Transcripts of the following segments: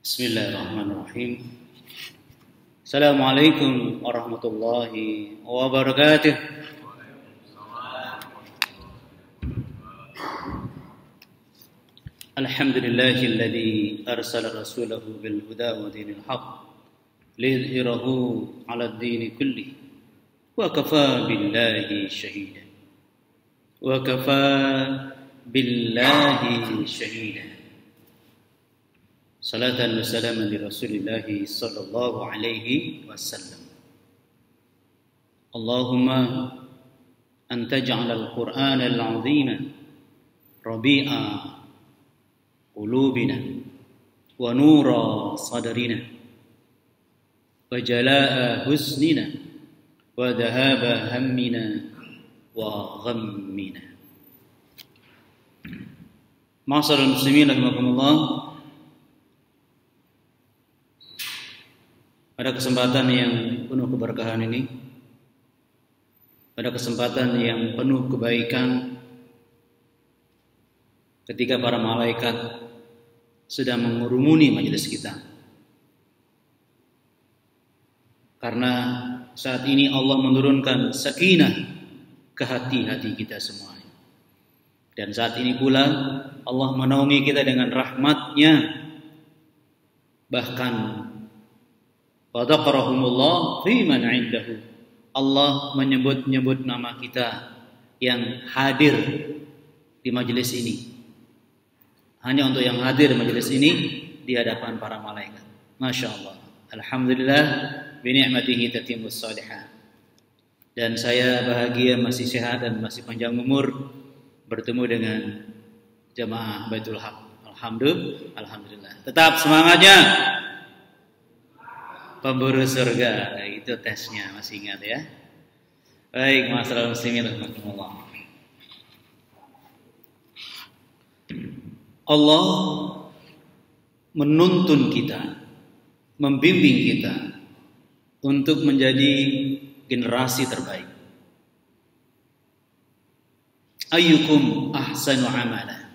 Bismillahirrahmanirrahim. Assalamualaikum warahmatullahi wabarakatuh. Alhamdulillahilladzi arsala rasulahu bil huda wa dinil haqq liyudhhirahu 'alad dini kulli wa kafaa billahi shahida. Wa kafaa billahi shahida. Salatan wa salaman li Rasulillahi sallallahu alaihi wasallam. Allahumma anta ja'alal Qur'ana al-'azima rabi'a qulubina wa nura sadrina wa jalaa'a husnina wa dhahaba hammina wa ghammina. Ma'asyiral muslimin rahimakumullah. Pada kesempatan yang penuh keberkahan ini, pada kesempatan yang penuh kebaikan, ketika para malaikat sedang mengurumuni majelis kita. Karena saat ini Allah menurunkan sakinah ke hati-hati kita semua. Dan saat ini pula Allah menaungi kita dengan rahmat-Nya. Bahkan Wadzakarahumullah fi man 'indahu. Allah menyebut-nyebut nama kita yang hadir di majelis ini. Hanya untuk yang hadir di majelis ini di hadapan para malaikat. Masya Allah. Alhamdulillah bi ni'matihi tatimmus shalihat. Dan saya bahagia masih sehat dan masih panjang umur bertemu dengan jamaah Baitul Haq. Alhamdulillah. Tetap semangatnya. Pemburu surga, itu tesnya, masih ingat ya? Baik, masyaallah muslimin rahimakumullah. Allah menuntun kita, membimbing kita untuk menjadi generasi terbaik. Ayyukum ahsanu amala.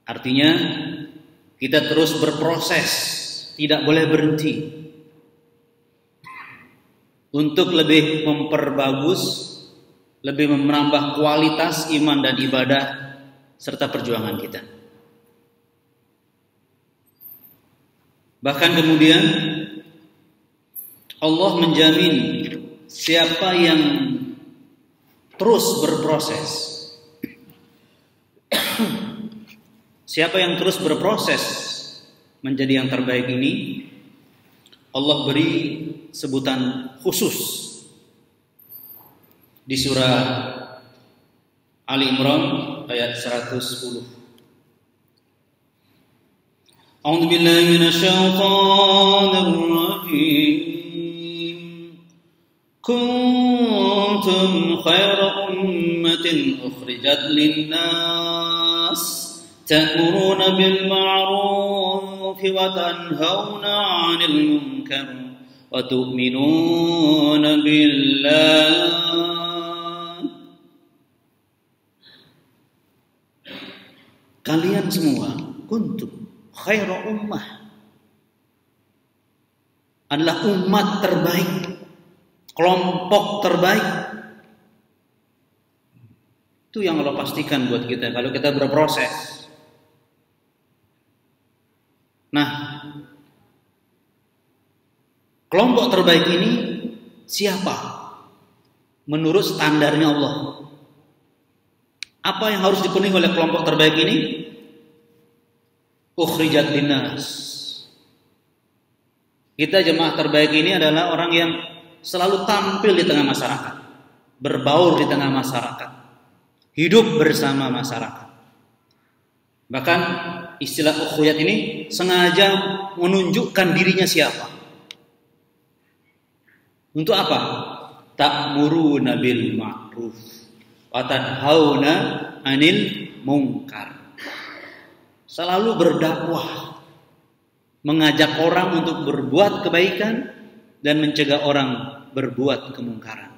Artinya kita terus berproses, tidak boleh berhenti untuk lebih memperbagus, lebih menambah kualitas iman dan ibadah serta perjuangan kita. Bahkan kemudian Allah menjamin siapa yang terus berproses, siapa yang terus berproses menjadi yang terbaik ini, Allah beri sebutan khusus di surah Ali Imran ayat 110. A'udzu billahi minasyaitonir rajim. Kuntum khairu ummatin ukhrijat lin-nas تأمرون بالمعروف وتنهون عن المنكر وتؤمنون بالله. Kalian semua kuntum khairu ummah, adalah umat terbaik, kelompok terbaik. Itu yang Allah pastikan buat kita kalau kita berproses. Nah, kelompok terbaik ini siapa? Menurut standarnya Allah. Apa yang harus dipenuhi oleh kelompok terbaik ini? Ukhrijat linnas. Kita jemaah terbaik ini adalah orang yang selalu tampil di tengah masyarakat, berbaur di tengah masyarakat, hidup bersama masyarakat. Bahkan istilah ukhuwat ini sengaja menunjukkan dirinya siapa. Untuk apa? ta'muruna bil ma'ruf wa tanhauna 'anil munkar. Selalu berdakwah, mengajak orang untuk berbuat kebaikan dan mencegah orang berbuat kemungkaran.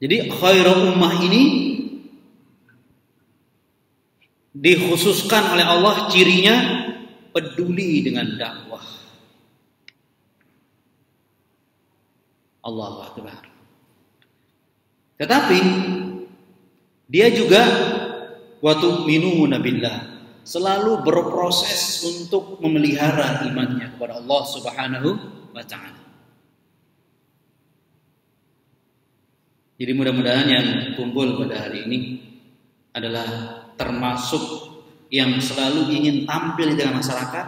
Jadi khairul ummah ini dikhususkan oleh Allah, cirinya peduli dengan dakwah. Allahu Akbar. Tetapi dia juga wa tu'minuna billah, selalu berproses untuk memelihara imannya kepada Allah Subhanahu wa taala. Jadi mudah-mudahan yang kumpul pada hari ini adalah termasuk yang selalu ingin tampil di tengah masyarakat,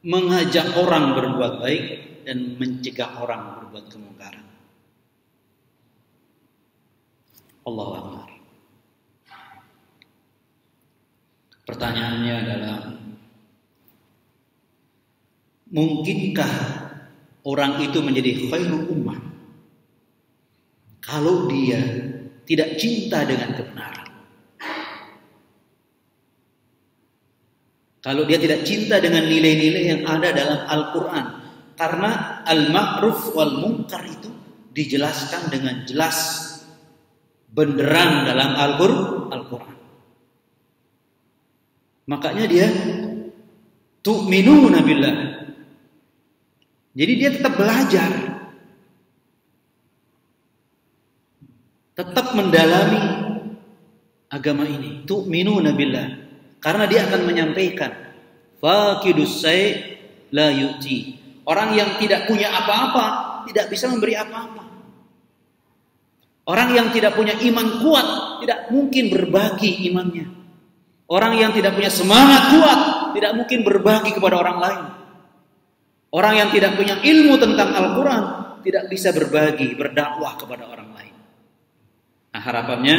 mengajak orang berbuat baik dan mencegah orang berbuat kemungkaran. Allahu Akbar. Pertanyaannya adalah, mungkinkah orang itu menjadi khairul ummah kalau dia tidak cinta dengan kebenaran? Kalau dia tidak cinta dengan nilai-nilai yang ada dalam Al-Quran. Karena al-ma'ruf wal munkar itu dijelaskan dengan jelas, benderang dalam Al-Quran. Makanya dia tu'minuna billah. Jadi dia tetap belajar, tetap mendalami agama ini. Tu'minuna billah. Karena dia akan menyampaikan faqidus say la yu'ti. Orang yang tidak punya apa-apa tidak bisa memberi apa-apa. Orang yang tidak punya iman kuat tidak mungkin berbagi imannya. Orang yang tidak punya semangat kuat tidak mungkin berbagi kepada orang lain. Orang yang tidak punya ilmu tentang Al-Quran tidak bisa berbagi, berdakwah kepada orang lain. Nah, harapannya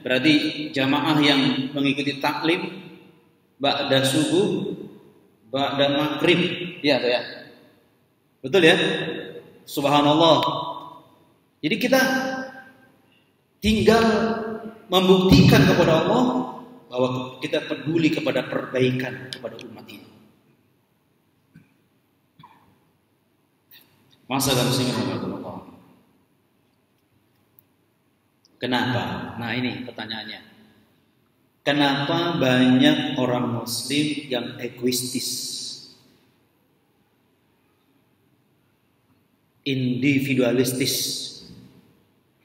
berarti jamaah yang mengikuti taklim ba'da subuh, ba'da maghrib, ya, ya. Betul ya? Subhanallah. Jadi kita tinggal membuktikan kepada Allah bahwa kita peduli kepada perbaikan kepada umat ini. Masalah muslimin rahmatullah. Kenapa? Nah, ini pertanyaannya. Kenapa banyak orang muslim yang egoistis, individualistis,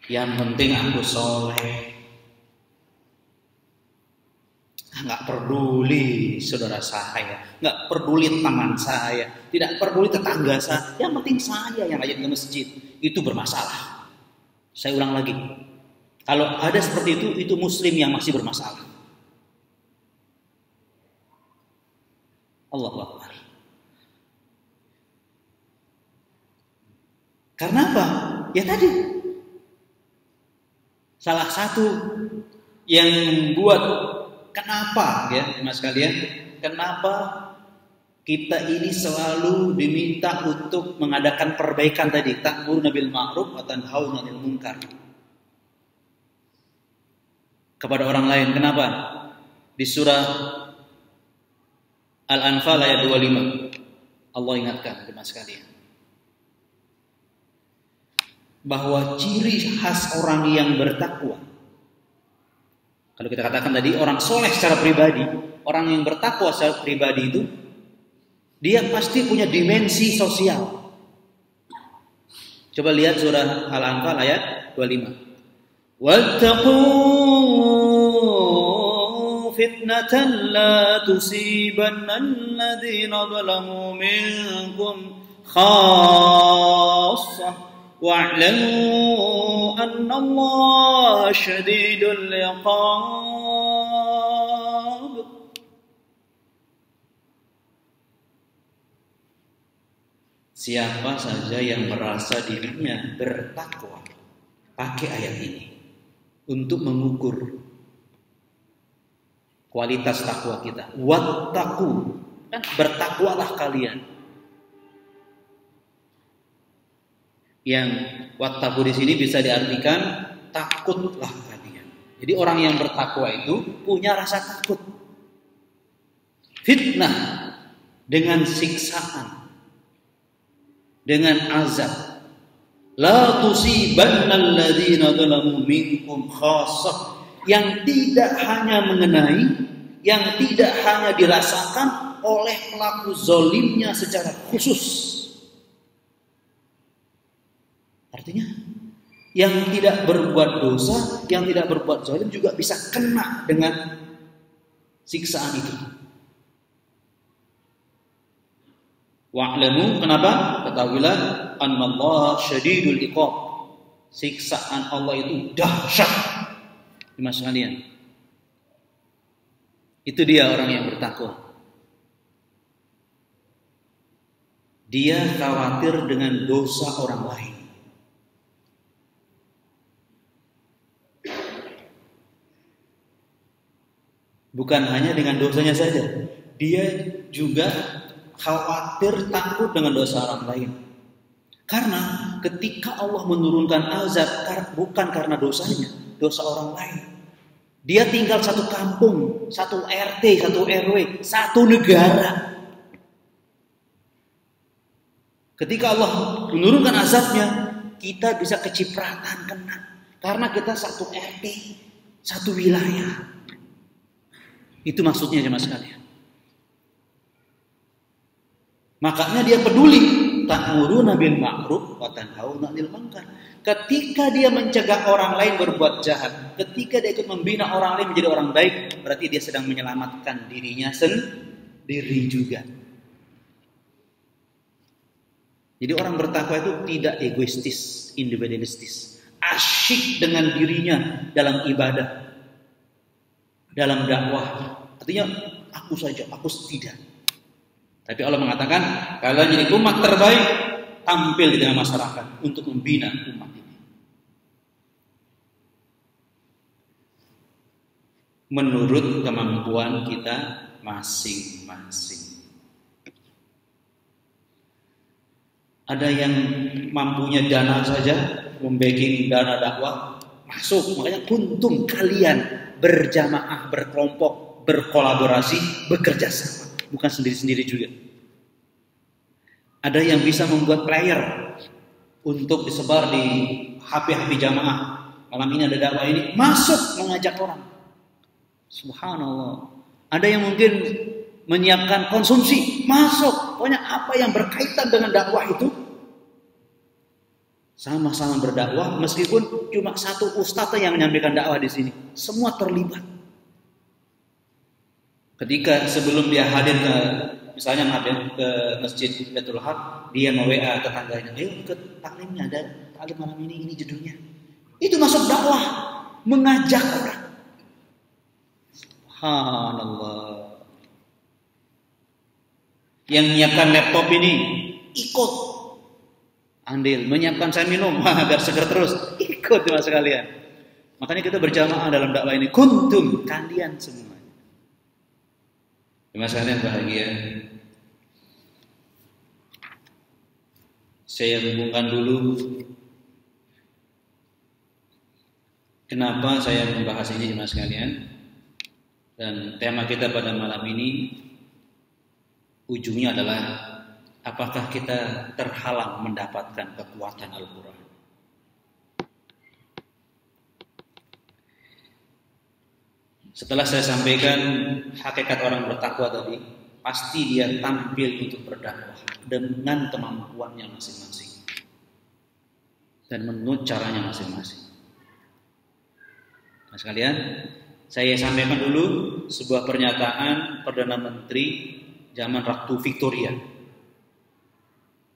yang penting aku soleh, nggak peduli saudara saya, nggak peduli teman saya, tidak peduli tetangga saya, yang penting saya yang rajin ke masjid. Itu bermasalah. Saya ulang lagi, kalau ada seperti itu muslim yang masih bermasalah. Allahu Akbar. Karena apa? Ya tadi, salah satu yang membuat kenapa ya mas kalian, kenapa kita ini selalu diminta untuk mengadakan perbaikan tadi, ta'muruna bil ma'ruf wa tanhauna 'anil munkar kepada orang lain. Kenapa? Di surah Al-Anfal ayat 25 Allah ingatkan teman sekalian bahwa ciri khas orang yang bertakwa, kalau kita katakan tadi orang soleh secara pribadi, orang yang bertakwa secara pribadi itu dia pasti punya dimensi sosial. Coba lihat surah Al-Anfal ayat 25. Wattaqu fitnatan la tusibanna alladhina zalamu minkum khassah wa'lamu anna Allah syadidul iqab. Siapa saja yang merasa dirinya bertakwa, pakai ayat ini untuk mengukur kualitas takwa kita. Wattaqu, kan bertakwalah kalian. Yang wattaqu di sini bisa diartikan takutlah kalian. Jadi orang yang bertakwa itu punya rasa takut. Fitnah dengan siksaan, dengan azab. La tusibanna alladziina dzalamu minkum khassah, yang tidak hanya mengenai, yang tidak hanya dirasakan oleh pelaku zalimnya secara khusus. Artinya, yang tidak berbuat dosa, yang tidak berbuat zalim juga bisa kena dengan siksaan itu. Wa'lamu, kenapa? Ketahuilah annallaha syadidul iqab. Siksaan Allah itu dahsyat. Mas kalian. Itu dia orang yang bertakwa. Dia khawatir dengan dosa orang lain. Bukan hanya dengan dosanya saja, dia juga khawatir takut dengan dosa orang lain. Karena ketika Allah menurunkan azab bukan karena dosanya, dosa orang lain. Dia tinggal satu kampung, satu RT, satu RW, satu negara. Ketika Allah menurunkan azabnya, kita bisa kecipratan kena. Karena kita satu RT, satu wilayah. Itu maksudnya jemaah sekalian. Makanya dia peduli, ta'muruna bil ma'ruf wa tanhauna 'anil munkar. Ketika dia mencegah orang lain berbuat jahat, ketika dia ikut membina orang lain menjadi orang baik, berarti dia sedang menyelamatkan dirinya sendiri juga. Jadi orang bertakwa itu tidak egoistis, individualistis, asyik dengan dirinya dalam ibadah, dalam dakwah. Artinya aku saja, aku tidak. Tapi Allah mengatakan kalian jadi umat terbaik, tampil di tengah masyarakat untuk membina umat ini. Menurut kemampuan kita masing-masing. Ada yang mampunya dana saja, membacking dana dakwah, masuk. Makanya kuntum kalian berjamaah, berkelompok, berkolaborasi, bekerja sama. Bukan sendiri-sendiri juga. Ada yang bisa membuat player untuk disebar di HP-HP jamaah. Malam ini ada dakwah ini, masuk mengajak orang. Subhanallah. Ada yang mungkin menyiapkan konsumsi, masuk. Pokoknya apa yang berkaitan dengan dakwah itu sama-sama berdakwah, meskipun cuma satu ustadz yang menyampaikan dakwah di sini. Semua terlibat. Ketika sebelum dia hadir ke, misalnya hadir ke Masjid Baitul Haq, dia nge-WA tetangganya, ayo ikut taklimnya, ada taklim malam ini judulnya. Itu masuk dakwah, mengajak orang. Subhanallah. Yang menyiapkan laptop ini ikut andil, menyiapkan saya minum biar seger terus, ikut mas sekalian. Makanya kita berjamaah dalam dakwah ini, kuntum kalian semua. Mas kalian bahagia. Saya hubungkan dulu kenapa saya membahas ini mas kalian. Dan tema kita pada malam ini ujungnya adalah apakah kita terhalang mendapatkan kekuatan Al-Quran? Setelah saya sampaikan hakikat orang bertakwa tadi, pasti dia tampil untuk berdakwah dengan kemampuannya masing-masing dan menurut caranya masing-masing. Nah sekalian, saya sampaikan dulu sebuah pernyataan Perdana Menteri zaman Ratu Victoria.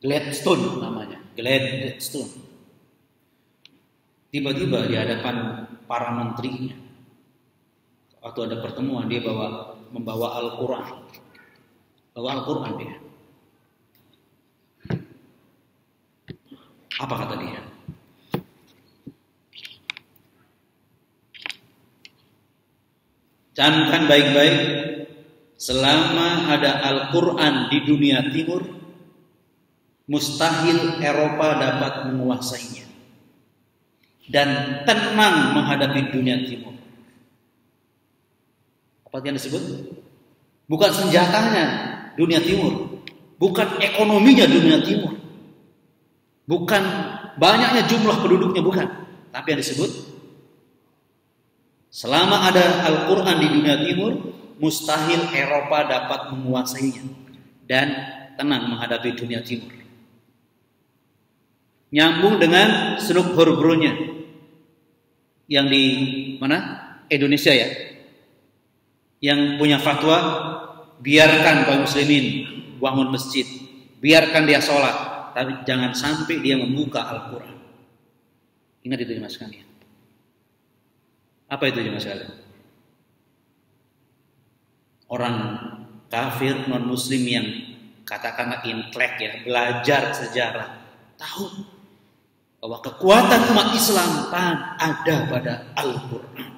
Gladstone namanya, Gladstone. Tiba-tiba di hadapan para menterinya, waktu ada pertemuan dia membawa Al-Quran. Bawa Al-Quran dia. Apa kata dia? Camkan baik-baik, selama ada Al-Quran di dunia timur, mustahil Eropa dapat menguasainya dan tenang menghadapi dunia timur. Apa yang disebut? Bukan senjatanya dunia timur, bukan ekonominya dunia timur, bukan banyaknya jumlah penduduknya, bukan. Tapi yang disebut, selama ada Al-Quran di dunia timur, mustahil Eropa dapat menguasainya dan tenang menghadapi dunia timur. Nyambung dengan Seluk Hurbrunnya yang di mana? Indonesia ya, yang punya fatwa biarkan kaum muslimin bangun masjid, biarkan dia sholat, tapi jangan sampai dia membuka Al-Quran. Ingat itu mas sekalian. Apa itu mas sekalian? Orang kafir non muslim yang katakanlah intelek ya, belajar sejarah, tahu bahwa kekuatan umat Islam ada pada Al-Quran.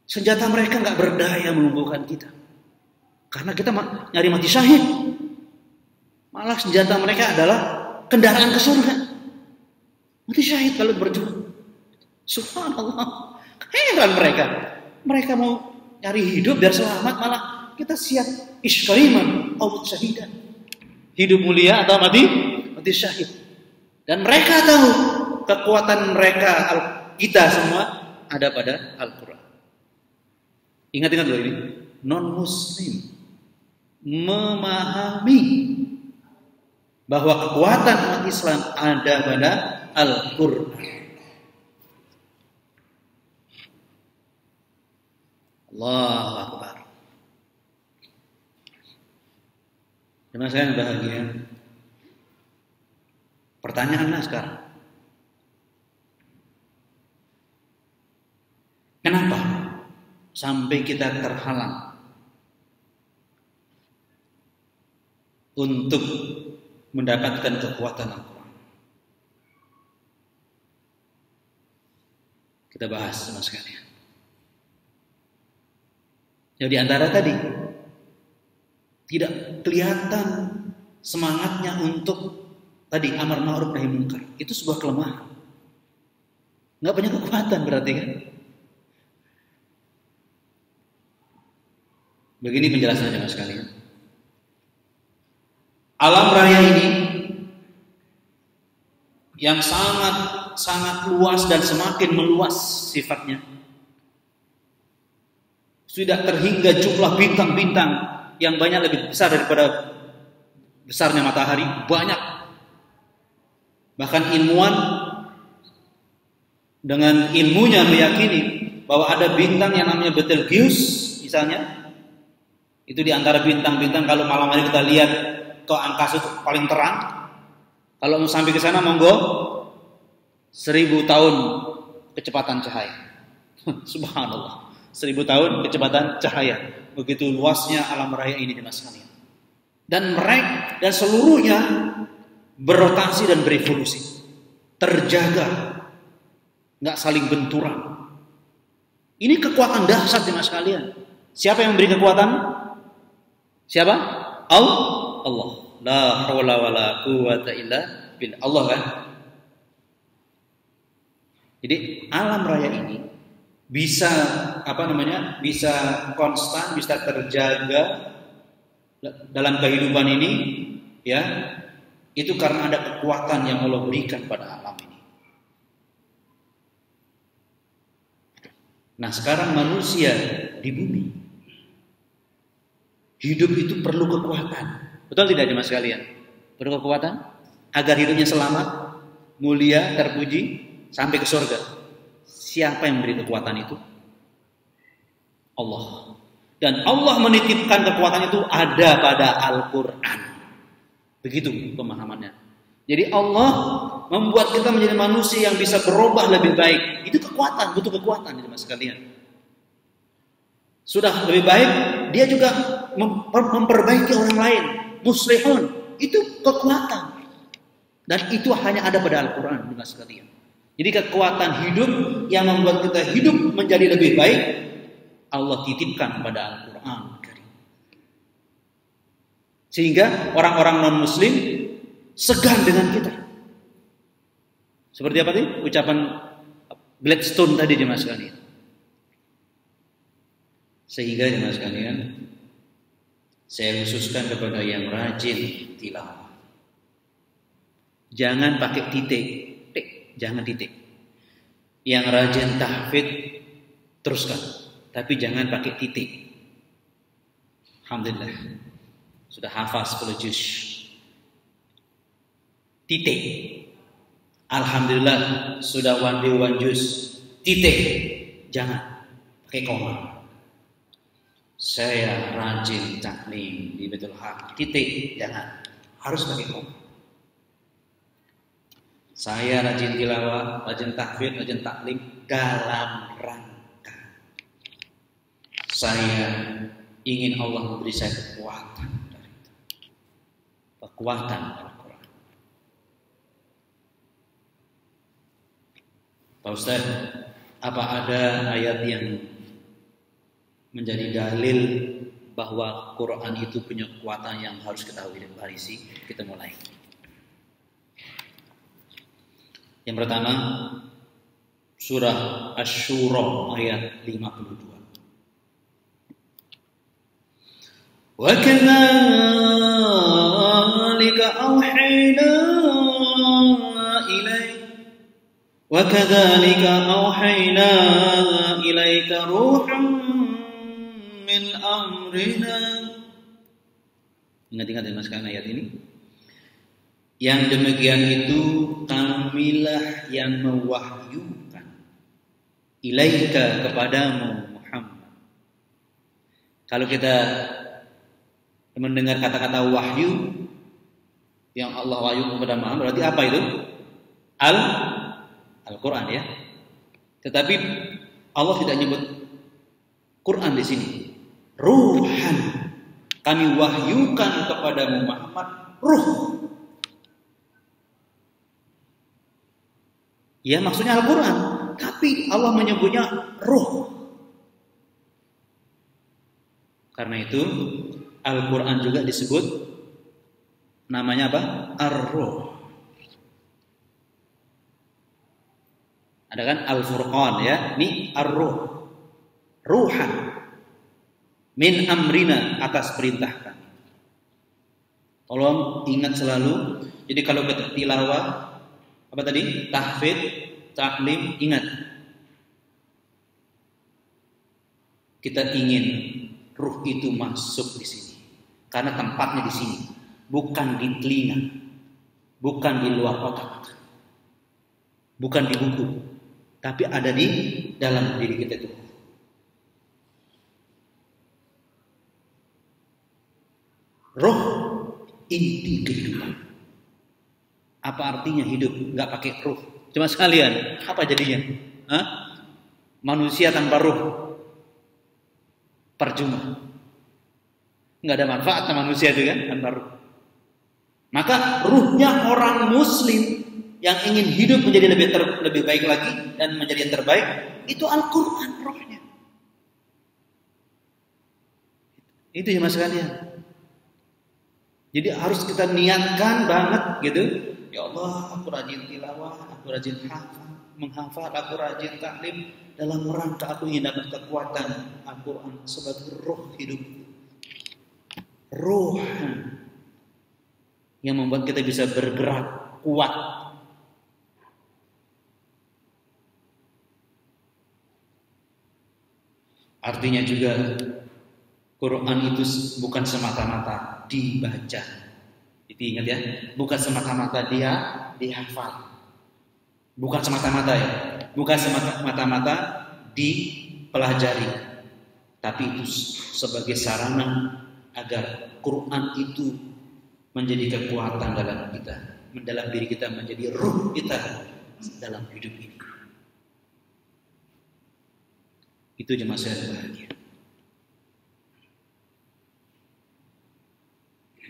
Senjata mereka nggak berdaya melumpuhkan kita, karena kita nyari mati syahid. Malah senjata mereka adalah kendaraan ke surga. Mati syahid kalau berjuang. Subhanallah. Heran mereka. Mereka mau nyari hidup biar selamat, malah kita siap iskariman atau syahidan. Hidup mulia atau mati syahid. Dan mereka tahu kekuatan mereka, kita semua ada pada Al-Quran. Ingat-ingat loh ini, non-muslim memahami bahwa kekuatan umat Islam ada pada Al-Quran. Allahu Akbar. Jemaah saya yang bahagia. Pertanyaannya sekarang, kenapa sampai kita terhalang untuk mendapatkan kekuatan Al-Quran? Kita bahas sama sekalian. Jadi antara tadi tidak kelihatan semangatnya untuk tadi amar ma'ruf nahi munkar, itu sebuah kelemahan. Nggak punya kekuatan berarti kan? Begini penjelasannya mas sekalian. Alam raya ini yang sangat luas dan semakin meluas sifatnya, sudah terhingga jumlah bintang-bintang yang banyak lebih besar daripada besarnya matahari, banyak. Bahkan ilmuwan dengan ilmunya meyakini bahwa ada bintang yang namanya Betelgeuse misalnya. Itu di antara bintang-bintang kalau malam hari kita lihat ke angkasa itu paling terang. Kalau mau sampai ke sana monggo 1000 tahun kecepatan cahaya. Subhanallah. 1000 tahun kecepatan cahaya. Begitu luasnya alam raya ini mas sekalian. Dan mereka dan seluruhnya berotasi dan berevolusi, terjaga, nggak saling benturan. Ini kekuatan dahsyat mas sekalian. Siapa yang memberi kekuatan? Siapa? Allah. La haula wala quwwata illa billah. Allah kan. Jadi alam raya ini bisa bisa konstan, bisa terjaga dalam kehidupan ini, ya, itu karena ada kekuatan yang Allah berikan pada alam ini. Nah sekarang manusia di bumi hidup itu perlu kekuatan, betul tidak mas sekalian? Perlu kekuatan agar hidupnya selamat, mulia, terpuji sampai ke surga. Siapa yang memberi kekuatan itu? Allah. Dan Allah menitipkan kekuatan itu ada pada Al-Quran. Begitu pemahamannya. Jadi Allah membuat kita menjadi manusia yang bisa berubah lebih baik. Itu kekuatan, butuh kekuatan mas sekalian. Sudah lebih baik, dia juga memperbaiki orang lain. Muslihun, itu kekuatan. Dan itu hanya ada pada Al-Quran mas sekalian. Jadi kekuatan hidup yang membuat kita hidup menjadi lebih baik, Allah titipkan pada Al-Quran. Sehingga orang-orang non-muslim segan dengan kita. Seperti apa tadi? Ucapan Gladstone tadi jemaah sekalian. Sehingga jemaah sekalian, saya khususkan kepada yang rajin tilawah. Jangan pakai titik, jangan titik. Yang rajin tahfidz teruskan, tapi jangan pakai titik. Alhamdulillah sudah hafal 10 juz. Titik. Alhamdulillah sudah one juz. Titik. Jangan pakai koma. Saya rajin taklim di Baitul Haq. Titik. Jangan. Harus pakai koma. Saya rajin tilawah, rajin tahfidz, rajin taklim dalam rangka saya ingin Allah memberi saya kekuatan. Kekuatan Al-Quran. Pak Ustaz, apa ada ayat yang menjadi dalil bahwa Quran itu punya kekuatan yang harus kita warisi? Kita mulai. Yang pertama, surah Asy-Syura ayat 52. وَكَذَلِكَ أَوْحَيْنَا إِلَيْكَ رُوحًا مِنْ أَمْرِنَا. Ingat-ingat ya mas ayat ini. Yang demikian itu kamilah yang mewahyukan ilaika kepadamu Muhammad. Kalau kita mendengar kata-kata wahyu yang Allah wahyu kepada Muhammad, berarti apa itu? Al-Quran ya. Tetapi Allah tidak nyebut Quran di sini. Ruhan, kami wahyukan kepadamu Muhammad ruh. Ya maksudnya Al-Quran, tapi Allah menyebutnya ruh. Karena itu Al-Quran juga disebut namanya apa? Ar-Ruh. Ada kan Al-Furqan ya, ini Ar-Ruh. Ruhan min amrina, atas perintah kami. Tolong ingat selalu. Jadi kalau kita tilawah apa tadi? Tahfidz, taklim, ingat. Kita ingin ruh itu masuk di sini. Karena tempatnya di sini, bukan di telinga, bukan di luar otak, bukan di buku, tapi ada di dalam diri kita itu. Roh inti kehidupan. Apa artinya hidup nggak pakai ruh? Cuma sekalian, apa jadinya? Hah? Manusia tanpa ruh percuma. Nggak ada manfaat sama manusia itu kan tanpa ruh. Maka ruhnya orang Muslim yang ingin hidup menjadi lebih baik lagi dan menjadi yang terbaik, itu Al-Quran rohnya. Itu ya mas sekalian. Jadi harus kita niatkan banget gitu. Ya Allah, aku rajin tilawah, aku rajin menghafal, aku rajin taklim dalam rangka aku ingin dapat kekuatan Al-Quran sebagai roh hidup. Roh yang membuat kita bisa bergerak kuat. Artinya juga Quran itu bukan semata-mata dibaca. Jadi ingat ya, bukan semata-mata dia dihafal. Bukan semata-mata ya, bukan semata-mata dipelajari. Tapi itu sebagai sarana agar Quran itu menjadi kekuatan dalam kita, dalam diri kita, menjadi ruh kita dalam hidup ini. Itu jemaah saya bahagia.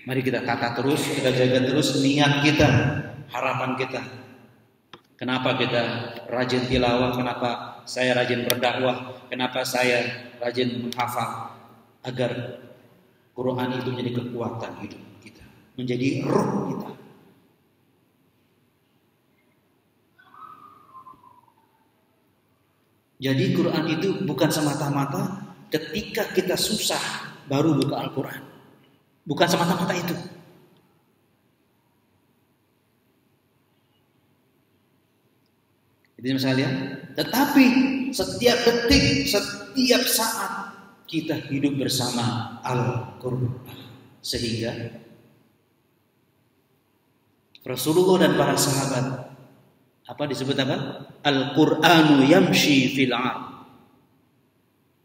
Mari kita tata terus, kita jaga terus niat kita, harapan kita. Kenapa kita rajin tilawah, kenapa saya rajin berdakwah, kenapa saya rajin menghafal, agar Quran itu menjadi kekuatan hidup menjadi ruh kita. Jadi Quran itu bukan semata-mata ketika kita susah baru buka Al-Quran. Bukan semata-mata itu. Jadi sekalian, tetapi setiap detik, setiap saat kita hidup bersama Al-Quran. Sehingga Rasulullah dan para sahabat apa disebut apa? Al-Qur'anu yamshi fil 'ard.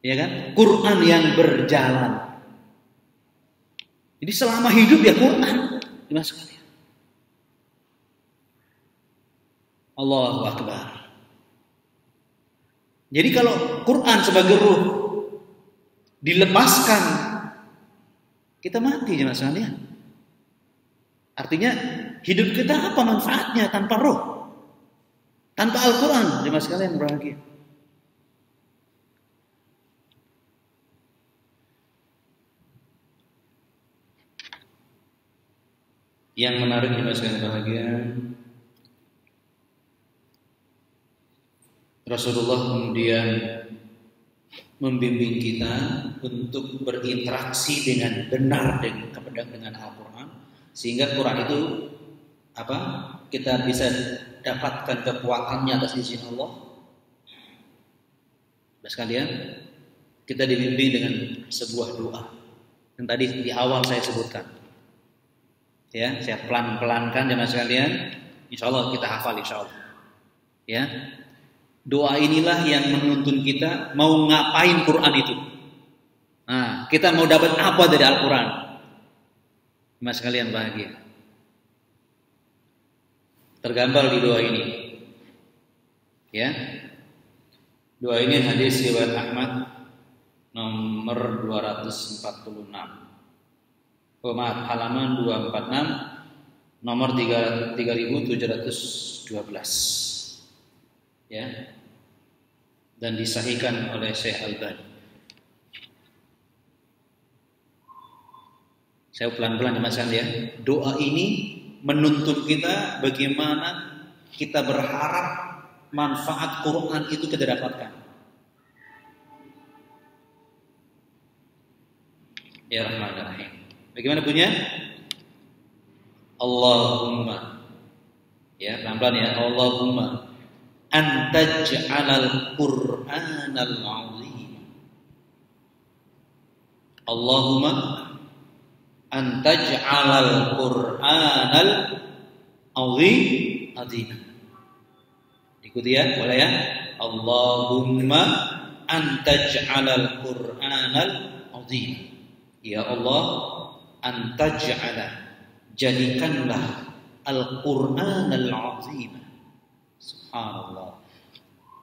Ya kan? Quran yang berjalan. Jadi selama hidup ya Quran, dimasukkan. Allahu Akbar. Jadi kalau Quran sebagai ruh dilepaskan, kita mati jemaah sekalian. Artinya hidup kita apa manfaatnya tanpa ruh? Tanpa Al-Quran, jemaah sekalian berbahagia. Yang menarik jemaah sekalian berbahagia, Rasulullah kemudian membimbing kita untuk berinteraksi dengan benar dengan Al-Quran, sehingga Quran itu apa? Kita bisa dapatkan kekuatannya atas izin Allah. Sekalian, kita dibimbing dengan sebuah doa yang tadi di awal saya sebutkan. Ya, saya pelan-pelankan jemaah sekalian. Insyaallah kita hafal insyaallah. Ya. Doa inilah yang menuntun kita mau ngapain Quran itu. Nah, kita mau dapat apa dari Al-Quran? Mas kalian bahagia. Tergambar di doa ini. Ya. Doa ini hadis riwayat Ahmad nomor 246. Halaman 246 nomor 3712. Ya. Dan disahihkan oleh Syekh Al-Albani. Saya pelan-pelan dimasukkan ya. Doa ini menuntun kita bagaimana kita berharap manfaat Quran itu kita dapatkan. Ya Rahman-Rahim. Bagaimana punya? Allahumma. Ya, pelan-pelan ya. Allahumma antaj'alal Qur'anal 'azim. Allahumma antaj'alal Qur'anal 'azim. Ikuti ya, boleh ya. Allahumma antaj'alal Qur'anal 'azim. Ya Allah, antaj'ala, jadikanlah Al-Qur'anal 'azim. Subhanallah,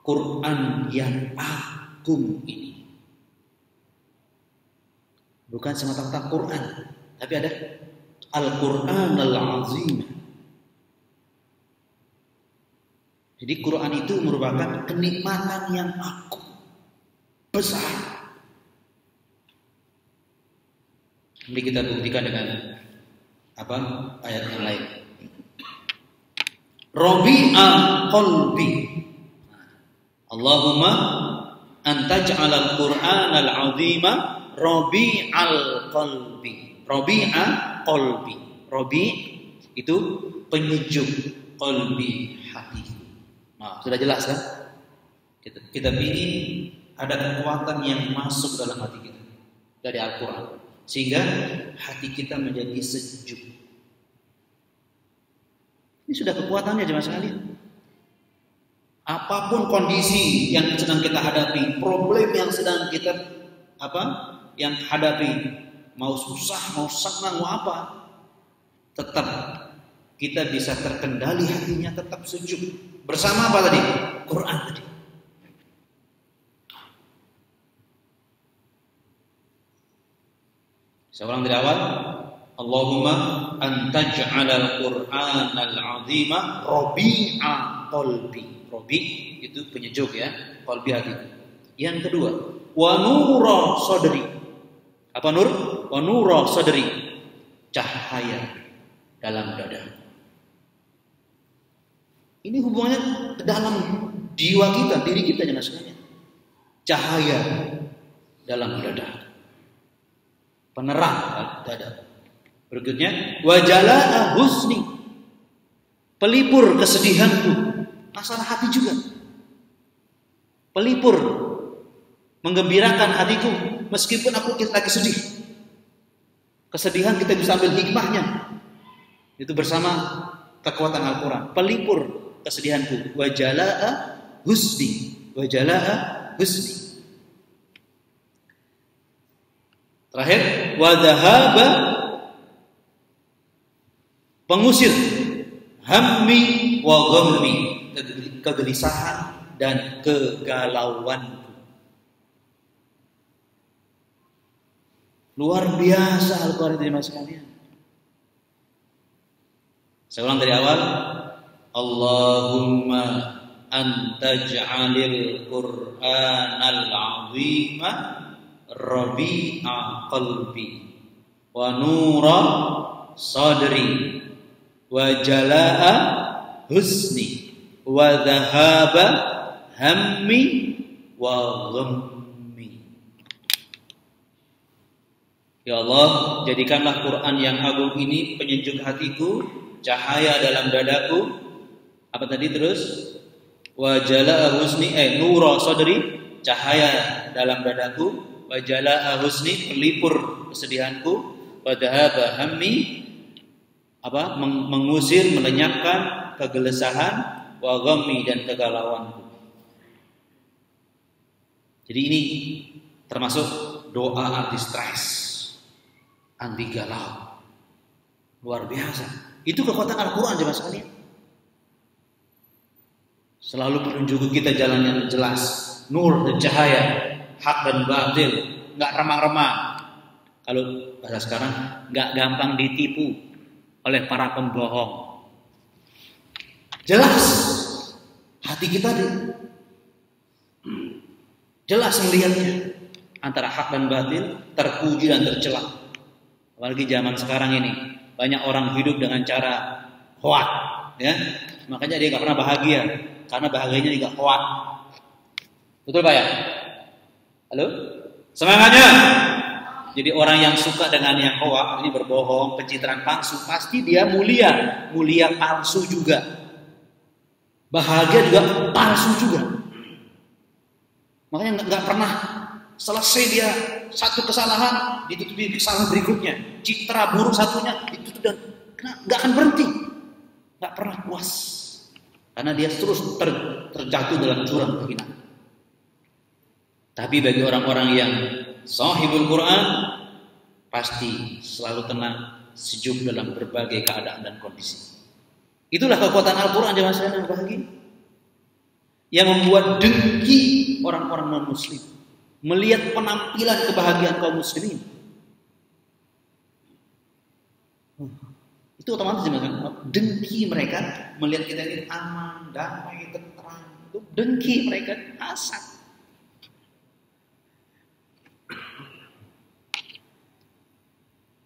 Quran yang agung ini bukan semata-mata Quran, tapi ada Al-Quran Al-Azim. Jadi Quran itu merupakan kenikmatan yang agung, besar. Ini kita buktikan dengan apa? Ayat yang lain. Rabi'a qalbi. Allahumma antaj'alal Qur'anal 'azima rabi'al qalbi. Rabi'a qalbi. Rabi' itu penyejuk, qalbi hati. Nah, sudah jelas kan? Kita ingin ada kekuatan yang masuk dalam hati kita dari Al-Qur'an, sehingga hati kita menjadi sejuk. Ini sudah kekuatannya jemaah sekalian. Apapun kondisi yang sedang kita hadapi, problem yang sedang kita yang hadapi, mau susah, mau senang, mau apa, tetap kita bisa terkendali hatinya, tetap sejuk. Bersama apa tadi? Quran tadi. Saya ulang dari awal. Allahumma antaj'alal Qur'anal 'azima rabi'a qalbi. Rabi' itu penyejuk ya, qalbi hati. Yang kedua, wa nura sadri. Apa nur? Wa nura sadri, cahaya dalam dada. Ini hubungannya ke dalam jiwa kita, diri kita jemaah sekalian. Cahaya dalam dada, penerang dada. Berikutnya, wajala'a husni, pelipur kesedihanku. Masalah hati juga, pelipur, menggembirakan hatiku meskipun aku lagi sedih. Kesedihan kita bisa ambil hikmahnya, itu bersama kekuatan Al-Quran. Pelipur kesedihanku, wajala'a husni, wajala'a husni. Terakhir, wadahaba, pengusir hammi wa ghammi, kegelisahan dan kegalauan. Luar biasa Al-Quran ini mas sekalian. Saya ulang dari awal. Allahumma antaj'alil Qur'anal 'azima rabi'a qalbi wa nura sadri wa jala'a husni wa dhahaba hammi wa ghammi. Ya Allah, jadikanlah Quran yang agung ini penyejuk hatiku, cahaya dalam dadaku. Apa tadi terus? Wa jala'a husni, nura sadri, cahaya dalam dadaku. Wa jala'a husni, pelipur kesedihanku. Wa dhahaba hammi, mengusir, melenyapkan kegelisahan. Wa ghammi, dan kegalauanku. Jadi ini termasuk doa anti stres, anti galau. Luar biasa. Itu kekuatan Al-Quran jemaah sekalian. Selalu menunjukkan kita jalan yang jelas, nur dan cahaya, hak dan batil, nggak remang-remang. Kalau bahasa sekarang, nggak gampang ditipu oleh para pembohong. Jelas, hati kita jelas melihatnya antara hak dan batil, terpuji dan tercela. Apalagi zaman sekarang ini banyak orang hidup dengan cara hoak, ya. Makanya dia nggak pernah bahagia, karena bahagianya juga hoak. Betul Pak ya? Halo? Semangatnya. Jadi orang yang suka dengan yang hoak, ini berbohong, pencitraan palsu, pasti dia mulia palsu juga. Bahagia juga palsu juga. Makanya nggak pernah selesai dia satu kesalahan ditutupi kesalahan berikutnya, citra buruk satunya ditutup, dan nggak akan berhenti, nggak pernah puas, karena dia terus terjatuh dalam jurang kehinaan. Tapi bagi orang-orang yang sahibul Quran, pasti selalu tenang, sejuk dalam berbagai keadaan dan kondisi. Itulah kekuatan Al-Quran jemaah sekalian yang bahagia, yang membuat dengki orang-orang non-muslim melihat penampilan kebahagiaan kaum muslimin. Itu otomatis dengki mereka melihat kita ini aman, damai, tentram. Itu dengki mereka, hasad.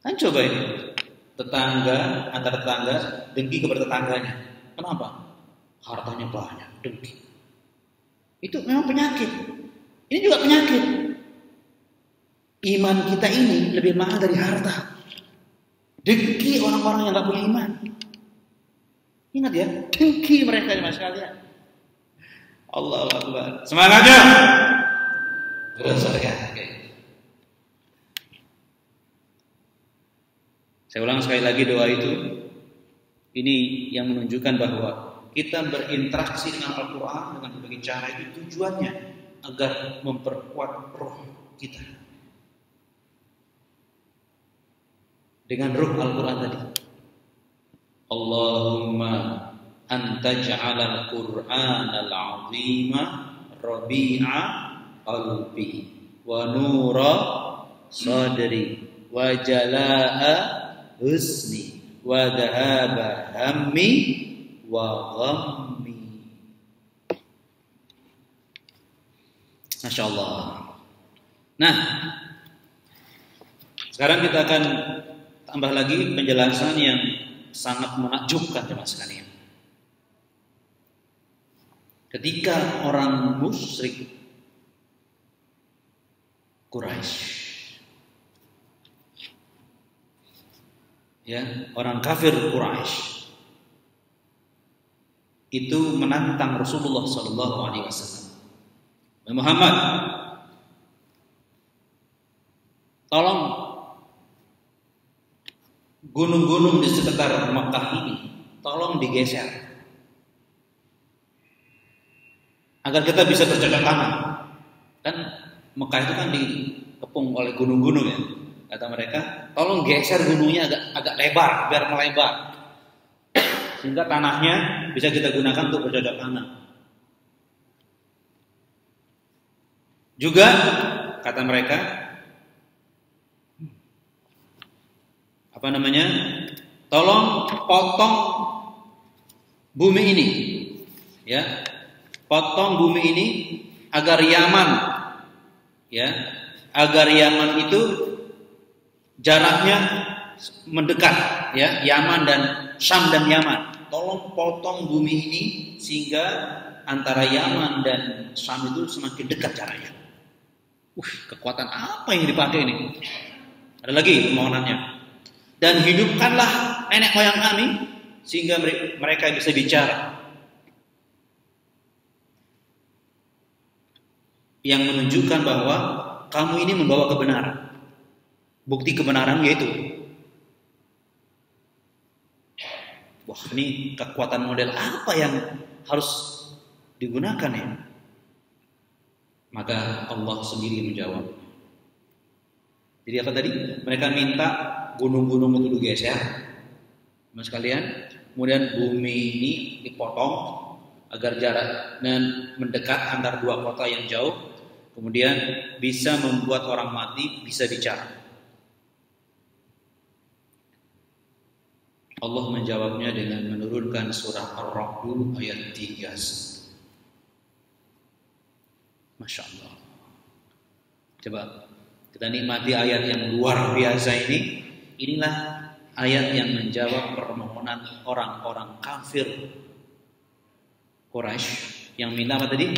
Kan coba ini tetangga, antar tetangga dengki kepada tetangganya. Kenapa? Hartanya banyak, dengki. Itu memang penyakit. Ini juga penyakit. Iman kita ini lebih mahal dari harta. Dengki orang-orang yang gak punya iman. Ingat ya, dengki mereka jemaah sekalian. Allahu Akbar. Semangatnya. Terus ya. Oke. Saya ulang sekali lagi doa itu. Ini yang menunjukkan bahwa kita berinteraksi dengan Al-Quran dengan berbagai cara, itu tujuannya agar memperkuat roh kita dengan ruh Al-Quran tadi. Allahumma antaj'alal Qur'anal 'azima rabi'a qalbi wa nura sadri wa jalaa'a husni wa dhahaba hammi wa ghammi. Masya Allah. Nah, sekarang kita akan tambah lagi penjelasan yang sangat menakjubkan jemaah sekalian. Ketika orang musyrik Quraisy, ya, orang kafir Quraisy itu menantang Rasulullah Sallallahu Alaihi Wasallam, Muhammad, tolong gunung-gunung di sekitar Makkah ini tolong digeser agar kita bisa bercocok tanam. Kan Mekah itu kan dikepung oleh gunung-gunung ya. Kata mereka, tolong geser gunungnya agak lebar, biar melebar, sehingga tanahnya bisa kita gunakan untuk bercocok tanam. Juga kata mereka, tolong potong bumi ini, ya, potong bumi ini agar Yaman, ya, agar Yaman itu jaraknya mendekat, ya, Yaman dan Syam dan Yaman. Tolong potong bumi ini sehingga antara Yaman dan Syam itu semakin dekat jaraknya. Kekuatan apa yang dipakai ini? Ada lagi permohonannya. Dan hidupkanlah nenek moyang kami sehingga mereka bisa bicara. Yang menunjukkan bahwa kamu ini membawa kebenaran. Bukti kebenaran yaitu, wah, ini kekuatan model apa yang harus digunakan ya? Maka Allah sendiri menjawab. Jadi apa tadi? Mereka minta gunung-gunung itu digeser, mas kalian. Kemudian bumi ini dipotong agar jarak dan mendekat antar dua kota yang jauh. Kemudian bisa membuat orang mati bisa bicara. Allah menjawabnya dengan menurunkan surah Ar-Ra'd ayat 3. Masya Allah. Coba kita nikmati ayat yang luar biasa ini. Inilah ayat yang menjawab permohonan orang-orang kafir Quraisy yang minta apa tadi?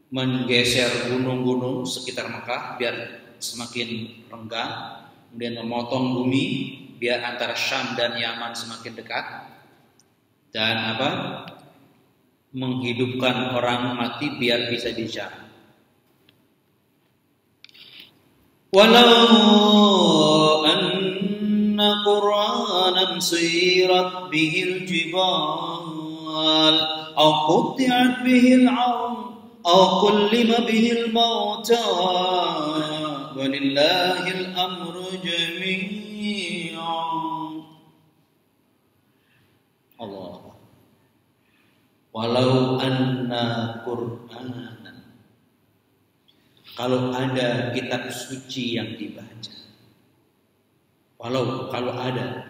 Menggeser gunung-gunung sekitar Mekah biar semakin renggang, kemudian memotong bumi biar antara Syam dan Yaman semakin dekat, dan apa? Menghidupkan orang mati biar bisa bicara. Walau anna Qur'anan sirat bihil jibal aw qutti'at bihil 'arm aw kullima bihil mauta walillahil amru jami'an. Allah. Walau anna Qur'anan, kalau ada kitab suci yang dibaca, kalau ada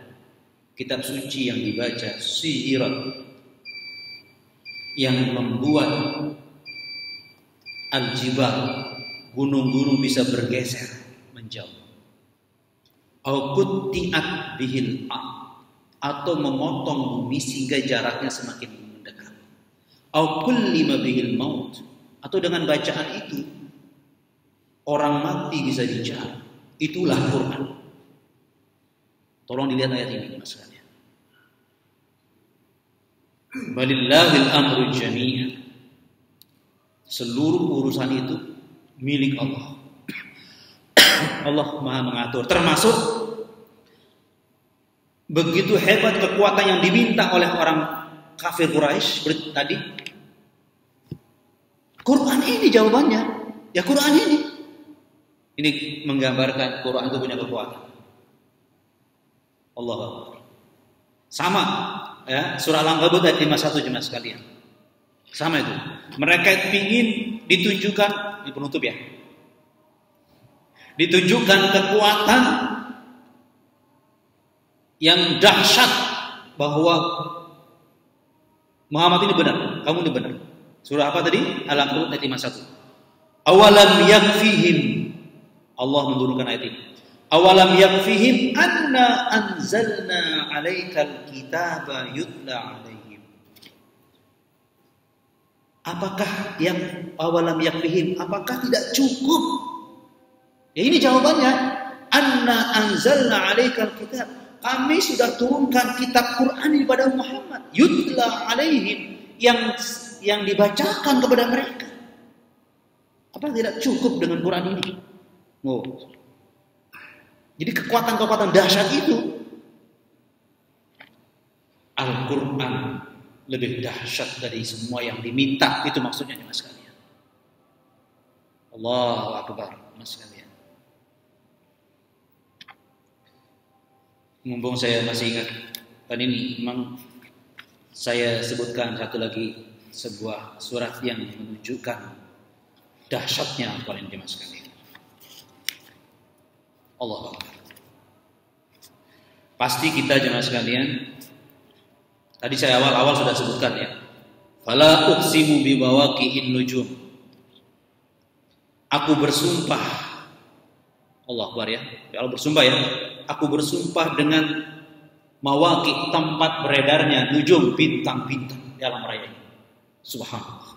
kitab suci yang dibaca, sihirat yang membuat al-jibal, gunung-gunung bisa bergeser menjauh, au qutti'at bihil atau memotong bumi sehingga jaraknya semakin mendekat, au kullima bihil maut, atau dengan bacaan itu orang mati bisa bicara. Itulah Quran. Tolong dilihat ayat ini mas sekalian. Walillahil amru jami'an. Seluruh urusan itu milik Allah. Allah Maha mengatur, termasuk begitu hebat kekuatan yang diminta oleh orang kafir Quraisy seperti tadi. Quran ini jawabannya. Ya Quran ini. Ini menggambarkan Quran itu punya kekuatan. Allah Akbar. Sama ya, surah Al-Ankabut ayat 51 jemaah sekalian. Sama itu. Mereka ingin ditunjukkan di penutup ya. Ditunjukkan kekuatan yang dahsyat bahwa Muhammad ini benar, kamu ini benar. Surah apa tadi? Al-Ankabut ayat 51. Awalam yakfihim, Allah menurunkan ayat ini. Awalam yakfihim anna anzalna 'alaikal kitaba yutla 'alaihim. Apakah yang awalam yakfihim? Apakah tidak cukup? Ya ini jawabannya. Anna anzalna 'alaikal kitab. Kami sudah turunkan kitab Quran kepada Muhammad. Yutla 'alaihim, yang dibacakan kepada mereka. Apa tidak cukup dengan Quran ini? Oh. Jadi kekuatan-kekuatan dahsyat itu, Al-Quran lebih dahsyat dari semua yang diminta. Itu maksudnya mas sekalian. Allahu Akbar mas sekalian. Mumpung saya masih ingat tadi ini, memang saya sebutkan satu lagi sebuah surat yang menunjukkan dahsyatnya Al-Quran ini mas sekalian. Allah Akbar. Pasti kita jemaah sekalian, tadi saya awal sudah sebutkan ya. Fala uqsimu bi bawaqi'in nujum. Aku bersumpah. Allah Akbar ya. Allah bersumpah ya. Aku bersumpah dengan mawaqi', tempat beredarnya nujum, bintang-bintang di alam raya ini. Subhanallah.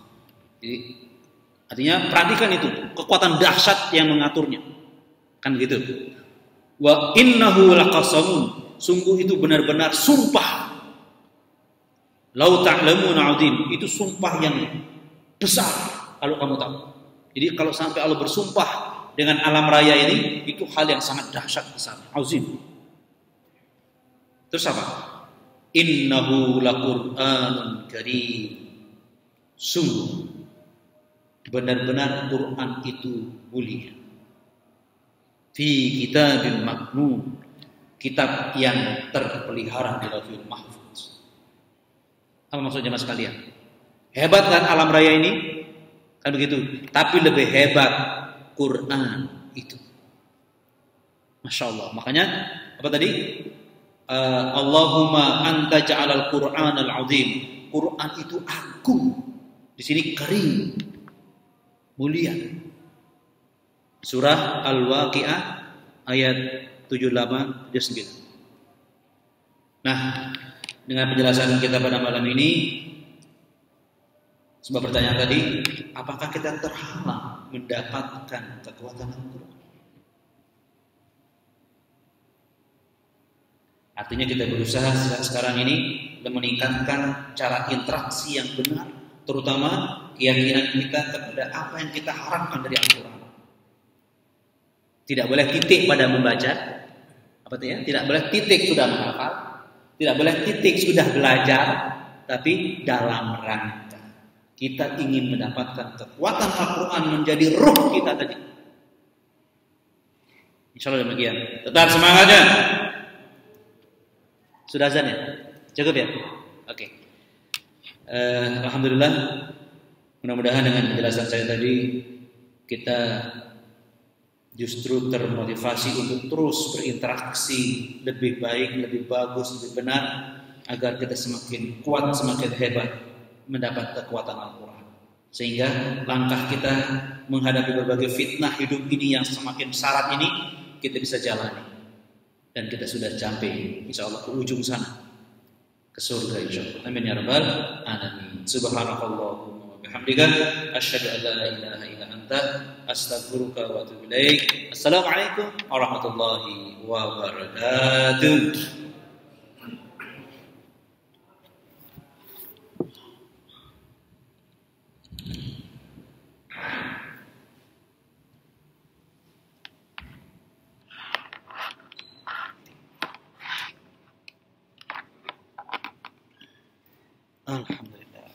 Jadi artinya perhatikan itu, kekuatan dahsyat yang mengaturnya. Kan gitu. Wa innahu laqasamun. Sungguh itu benar-benar sumpah. Lau ta'lamuna 'azim. Itu sumpah yang besar kalau kamu tahu. Jadi kalau sampai Allah bersumpah dengan alam raya ini, itu hal yang sangat dahsyat besar. Azim. Terus apa? Innahu laqur'anun karim. Sungguh benar-benar Quran itu mulia. Fi kitabin maknun, kitab yang terpelihara di Lauhul Mahfuz. Apa maksudnya mas kalian? Hebat kan alam raya ini? Kan begitu. Tapi lebih hebat Quran itu. Masya Allah. Makanya apa tadi? Allahumma anta ja'alal Qur'an al-azim. Quran itu agung. Di sini karim, mulia. Surah Al-Waqi'ah ayat 78 dan 9. Nah, dengan penjelasan kita pada malam ini, sebuah pertanyaan tadi, apakah kita terhalang mendapatkan kekuatan Al-Quran? Artinya kita berusaha sekarang ini meningkatkan cara interaksi yang benar, terutama keyakinan kita kepada apa yang kita harapkan dari Al-Quran. Tidak boleh titik pada membaca, apa itu ya? Tidak boleh titik sudah menghafal, tidak boleh titik sudah belajar, tapi dalam rangka kita ingin mendapatkan kekuatan Al-Quran menjadi ruh kita tadi. Insya Allah demikian. Tetap semangatnya. Sudah azan ya? Cukup ya? Oke. Alhamdulillah. Mudah-mudahan dengan penjelasan saya tadi kita justru termotivasi untuk terus berinteraksi lebih baik, lebih bagus, lebih benar, agar kita semakin kuat, semakin hebat mendapat kekuatan Al-Quran. Sehingga langkah kita menghadapi berbagai fitnah hidup ini yang semakin syarat ini, kita bisa jalani. Dan kita sudah sampai insya Allah ke ujung sana, ke surga insya Allah. Amin ya rabbal alamin. Subhanakallahumma wa bihamdika asyhadu an la ilaha illa anta astaghfiruka wa atubu ilaik. Assalamualaikum warahmatullahi wabarakatuh. Alhamdulillah.